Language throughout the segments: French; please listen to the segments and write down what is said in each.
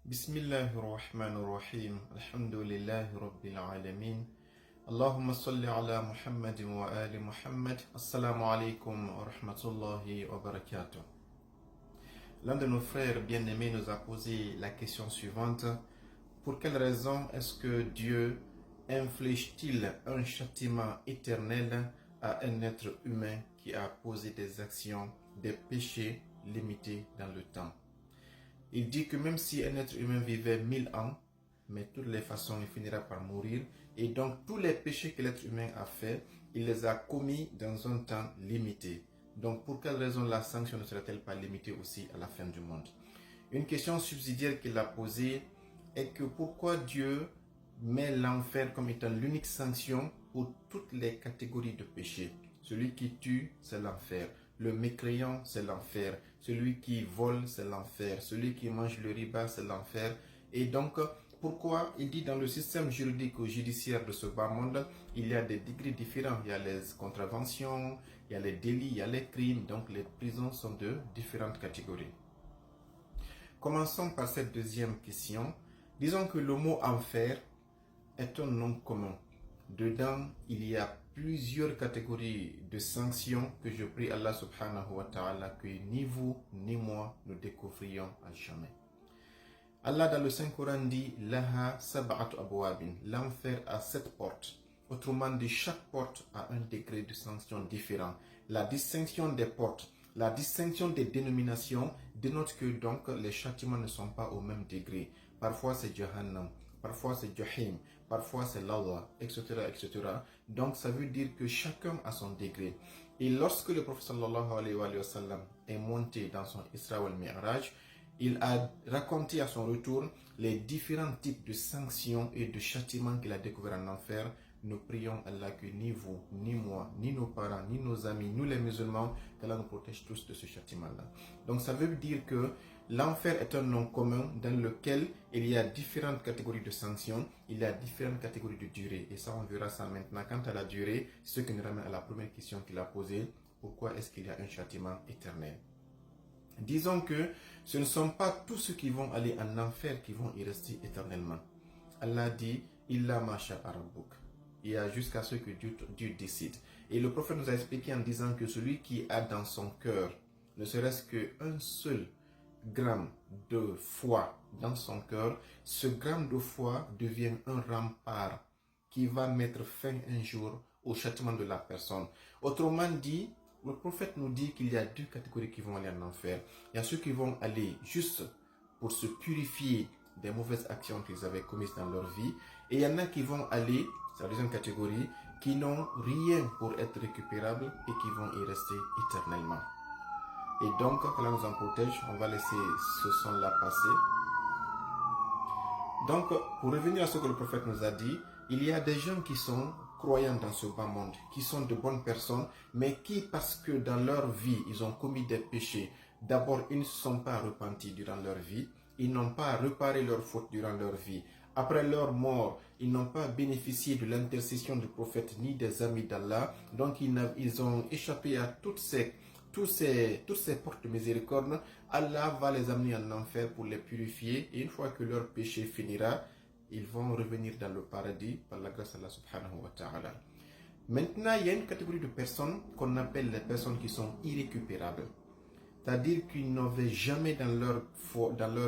بسم الله الرحمن الرحيم الحمد لله رب العالمين اللهم صل على محمد وآل محمد السلام عليكم ورحمة الله وبركاته. L'un de nos frères bien-aimés nous a posé la question suivante: pour quelle raison est-ce que Dieu inflige-t-il un châtiment éternel à un être humain qui a posé des actions, des péchés limités dans le temps? Il dit que même si un être humain vivait 1000 ans, mais de toutes les façons, il finira par mourir. Et donc, tous les péchés que l'être humain a fait, il les a commis dans un temps limité. Donc, pour quelle raison la sanction ne serait-elle pas limitée aussi à la fin du monde? Une question subsidiaire qu'il a posée est que pourquoi Dieu met l'enfer comme étant l'unique sanction pour toutes les catégories de péchés? Celui qui tue, c'est l'enfer. Le mécréant, c'est l'enfer. Celui qui vole, c'est l'enfer. Celui qui mange le riba, c'est l'enfer. Et donc, pourquoi il dit dans le système juridique ou judiciaire de ce bas monde, il y a des degrés différents. Il y a les contraventions, il y a les délits, il y a les crimes. Donc, les prisons sont de différentes catégories. Commençons par cette deuxième question. Disons que le mot enfer est un nom commun. Dedans, il y a plusieurs catégories de sanctions que je prie Allah subhanahu wa ta'ala que ni vous ni moi nous découvrions à jamais. Allah dans le Saint-Coran dit Laha sab'atu abwabin. L'enfer a 7 portes. Autrement dit, chaque porte a un degré de sanction différent. La distinction des portes, la distinction des dénominations dénote que donc les châtiments ne sont pas au même degré. Parfois c'est Jahannam, parfois c'est Jahim, parfois c'est l'Allah, etc., etc. Donc ça veut dire que chacun a son degré. Et lorsque le prophète sallallahu alayhi wa sallam est monté dans son Isra wal Mi'raj, il a raconté à son retour les différents types de sanctions et de châtiments qu'il a découverts en enfer. Nous prions Allah que ni vous, ni moi, ni nos parents, ni nos amis, nous les musulmans, qu'Allah nous protège tous de ce châtiment-là. Donc ça veut dire que l'enfer est un nom commun dans lequel il y a différentes catégories de sanctions, il y a différentes catégories de durée. Et ça, on verra ça maintenant. Quant à la durée, c'est ce qui nous ramène à la première question qu'il a posée. Pourquoi est-ce qu'il y a un châtiment éternel? Disons que ce ne sont pas tous ceux qui vont aller en enfer qui vont y rester éternellement. Allah dit « Illa masha arabouk ». Il y a jusqu'à ce que Dieu décide. Et le prophète nous a expliqué en disant que celui qui a dans son cœur ne serait-ce qu'un seul gramme de foi dans son cœur, ce gramme de foi devient un rempart qui va mettre fin un jour au châtiment de la personne. Autrement dit, le prophète nous dit qu'il y a 2 catégories qui vont aller en enfer. Il y a ceux qui vont aller juste pour se purifier des mauvaises actions qu'ils avaient commises dans leur vie. Et il y en a qui vont aller, c'est la deuxième catégorie, qui n'ont rien pour être récupérables et qui vont y rester éternellement. Et donc, qu'Allah nous en protège, on va laisser ce son-là passer. Donc, pour revenir à ce que le prophète nous a dit, il y a des gens qui sont croyants dans ce bas monde, qui sont de bonnes personnes, mais qui, parce que dans leur vie, ils ont commis des péchés, d'abord, ils ne se sont pas repentis durant leur vie, ils n'ont pas réparé leurs fautes durant leur vie. Après leur mort, ils n'ont pas bénéficié de l'intercession du prophète ni des amis d'Allah, donc ils ont échappé à toutes ces portes de miséricorde. Allah va les amener en enfer pour les purifier, et une fois que leur péché finira, ils vont revenir dans le paradis par la grâce d'Allah subhanahu wa ta'ala. Maintenant, il y a une catégorie de personnes qu'on appelle les personnes qui sont irrécupérables. C'est-à-dire qu'ils n'avaient jamais dans leur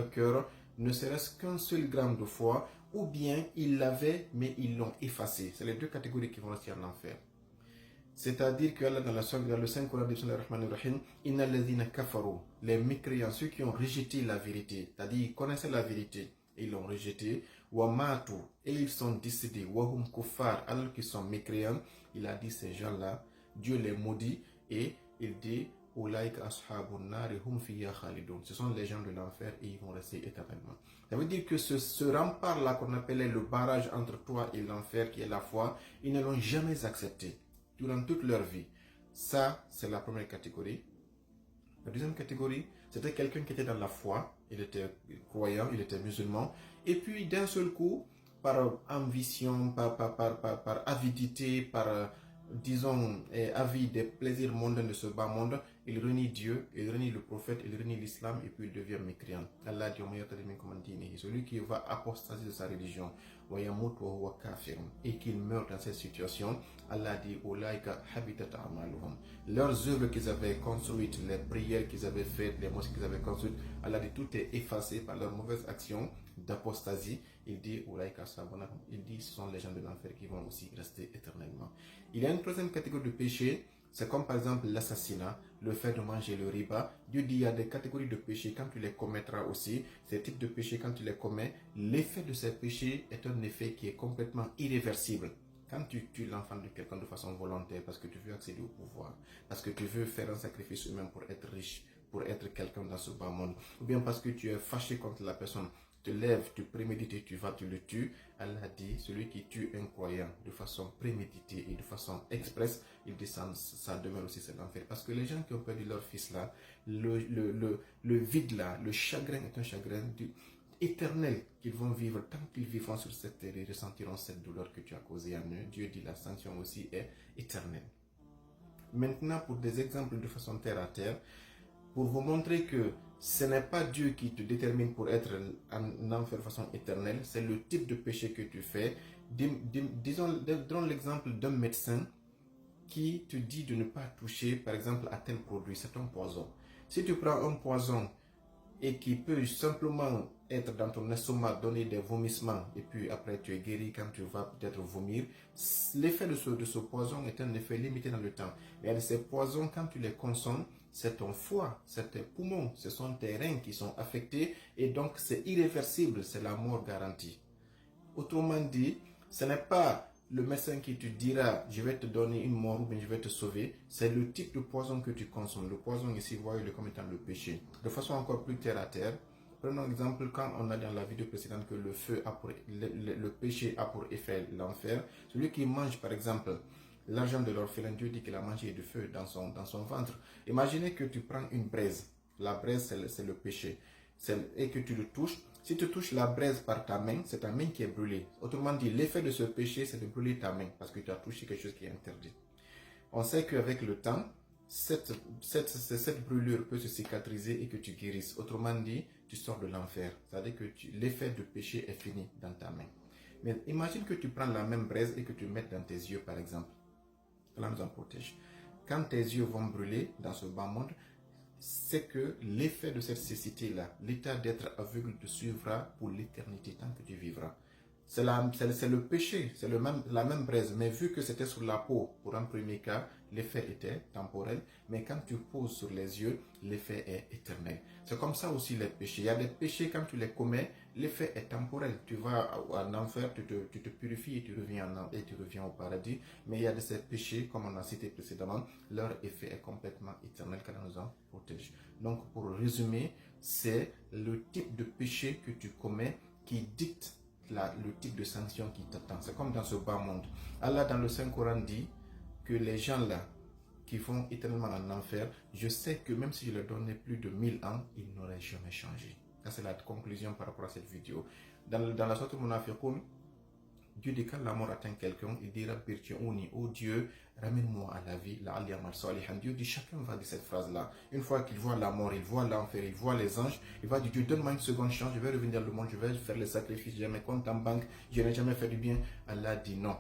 cœur ne serait-ce qu'un seul gramme de foi, ou bien ils l'avaient mais ils l'ont effacé. C'est les 2 catégories qui vont rester en enfer. C'est-à-dire que Allah dans le Saint-Coran dit Inna alladhina kafaru, les mécréants, ceux qui ont rejeté la vérité, c'est-à-dire ils connaissaient la vérité et ils l'ont rejeté, wa matu, et ils sont décédés, wa hum kuffar, alors qu'ils sont mécréants. Il a dit ces gens-là, Dieu les maudit, et il dit ce sont les gens de l'enfer et ils vont rester éternellement. Ça veut dire que ce rempart-là qu'on appelait le barrage entre toi et l'enfer, qui est la foi, ils ne l'ont jamais accepté durant toute leur vie. Ça, c'est la première catégorie. La deuxième catégorie, c'était quelqu'un qui était dans la foi, il était croyant, il était musulman, et puis d'un seul coup, par ambition, par avidité, par disons, avis des plaisirs mondains de ce bas monde, il renie Dieu, il renie le prophète, il renie l'islam et puis il devient mécréant. Allah dit celui qui va apostasier de sa religion et qu'il meurt dans cette situation, Allah dit leurs œuvres qu'ils avaient construites, les prières qu'ils avaient faites, les mosquées qu'ils avaient construites, Allah dit tout est effacé par leurs mauvaises actions d'apostasie. Il dit ce sont les gens de l'enfer qui vont aussi rester éternellement. Il y a une troisième catégorie de péché. C'est comme par exemple l'assassinat, le fait de manger le riba. Dieu dit il y a des catégories de péchés quand tu les commettras aussi. Ces types de péchés quand tu les commets, l'effet de ces péchés est un effet qui est complètement irréversible. Quand tu tues l'enfant de quelqu'un de façon volontaire parce que tu veux accéder au pouvoir, parce que tu veux faire un sacrifice humain pour être riche, pour être quelqu'un dans ce bas monde, ou bien parce que tu es fâché contre la personne, te lèves, tu prémédites et tu vas, tu le tues. Allah dit, celui qui tue un croyant de façon préméditée et de façon expresse, il descend, ça demeure aussi c'est l'enfer. Parce que les gens qui ont perdu leur fils là, le vide là, le chagrin est un chagrin éternel qu'ils vont vivre. Tant qu'ils vivront sur cette terre, ils ressentiront cette douleur que tu as causée en eux. Dieu dit la sanction aussi est éternelle. Maintenant, pour des exemples de façon terre à terre, pour vous montrer que ce n'est pas Dieu qui te détermine pour être en enfer de façon éternelle, c'est le type de péché que tu fais. Donnons l'exemple d'un médecin qui te dit de ne pas toucher, par exemple, à tel produit, c'est un poison. Si tu prends un poison et qui peut simplement être dans ton estomac, donner des vomissements, et puis après tu es guéri quand tu vas peut-être vomir, l'effet de ce poison est un effet limité dans le temps. Mais ces poisons, quand tu les consommes, c'est ton foie, c'est tes poumons, ce sont tes reins qui sont affectés, et donc c'est irréversible, c'est la mort garantie. Autrement dit, ce n'est pas le médecin qui te dira je vais te donner une mort ou bien je vais te sauver, c'est le type de poison que tu consommes. Le poison ici, voyez-le comme étant le péché. De façon encore plus terre à terre, prenons l'exemple quand on a dans la vidéo précédente que le péché a pour effet l'enfer. Celui qui mange par exemple l'argent de l'orphelin, Dieu dit qu'il a mangé du feu dans son ventre. Imaginez que tu prends une braise. La braise, c'est le péché. Et que tu le touches. Si tu touches la braise par ta main, c'est ta main qui est brûlée. Autrement dit, l'effet de ce péché, c'est de brûler ta main parce que tu as touché quelque chose qui est interdit. On sait qu'avec le temps, cette brûlure peut se cicatriser et que tu guérisses. Autrement dit, tu sors de l'enfer. C'est-à-dire que l'effet de péché est fini dans ta main. Mais imagine que tu prends la même braise et que tu mets dans tes yeux, par exemple. Allah nous en protège. Quand tes yeux vont brûler dans ce bas monde, c'est que l'effet de cette cécité-là, l'état d'être aveugle te suivra pour l'éternité tant que tu vivras. C'est le péché, c'est la même braise, mais vu que c'était sur la peau, pour un premier cas, l'effet était temporel, mais quand tu poses sur les yeux, l'effet est éternel. C'est comme ça aussi les péchés. Il y a des péchés, quand tu les commets, l'effet est temporel. Tu vas en enfer, tu te purifies et tu reviens au paradis, mais il y a de ces péchés, comme on a cité précédemment, leur effet est complètement éternel, car nous en protège. Donc, pour résumer, c'est le type de péché que tu commets qui dicte le type de sanction qui t'attend. C'est comme dans ce bas monde. Allah dans le Saint-Coran dit que les gens là qui vont éternellement en enfer, je sais que même si je leur donnais plus de 1000 ans, ils n'auraient jamais changé. Ça c'est la conclusion par rapport à cette vidéo. Dans la Sourate Munafiqun, Dieu dit quand la mort atteint quelqu'un, il dira oh Dieu, ramène-moi à la vie, Dieu dit chacun va dire cette phrase-là. Une fois qu'il voit la mort, il voit l'enfer, il voit les anges, il va dire Dieu, donne-moi une seconde chance, je vais revenir dans le monde, je vais faire les sacrifices, j'ai mes comptes en banque, je n'ai jamais fait du bien. Allah dit non.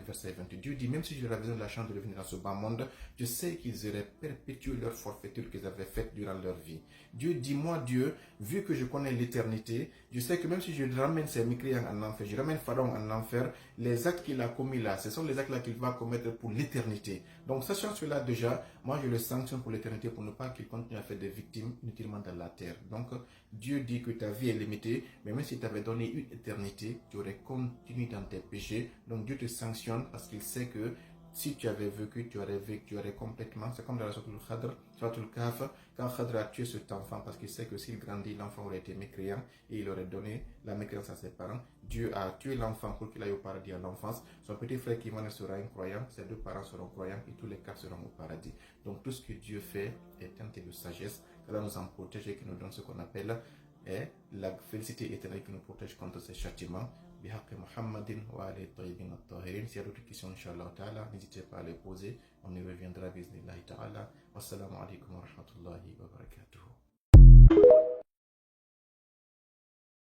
Verset 20. Dieu dit, même si j'aurais besoin de la chance de revenir dans ce bas monde, je sais qu'ils auraient perpétué leur forfaiture qu'ils avaient faite durant leur vie. Dieu dit, moi Dieu, vu que je connais l'éternité, je sais que même si je ramène ces mécréants en enfer, je ramène Pharaon en enfer, les actes qu'il a commis là, ce sont les actes là qu'il va commettre pour l'éternité. Donc sachant cela déjà, moi je le sanctionne pour l'éternité pour ne pas qu'il continue à faire des victimes inutilement dans la terre. Donc Dieu dit que ta vie est limitée, mais même s'il t'avait donné une éternité, tu aurais continué dans tes péchés. Donc Dieu te sanctionne parce qu'il sait que si tu avais vécu, tu aurais complètement, c'est comme dans la Souratul Kahf, quand Khadr a tué cet enfant parce qu'il sait que s'il grandit, l'enfant aurait été mécréant et il aurait donné la mécréance à ses parents. Dieu a tué l'enfant pour qu'il aille au paradis à l'enfance. Son petit frère qui sera un croyant, ses deux parents seront croyants et tous les quatre seront au paradis. Donc tout ce que Dieu fait est teinté de sagesse. Allah nous en protège et qui nous donne ce qu'on appelle la félicité éternelle qui nous protège contre ces châtiments. bihaqi Muhammadin wa ali tayyibin at-tahirin. S'il y a d'autres questions, Inch'Allah ta'ala, n'hésitez pas à les poser. On y reviendra, bismillah ta'ala. Wassalamu alaikum wa rahmatullahi wa barakatuh.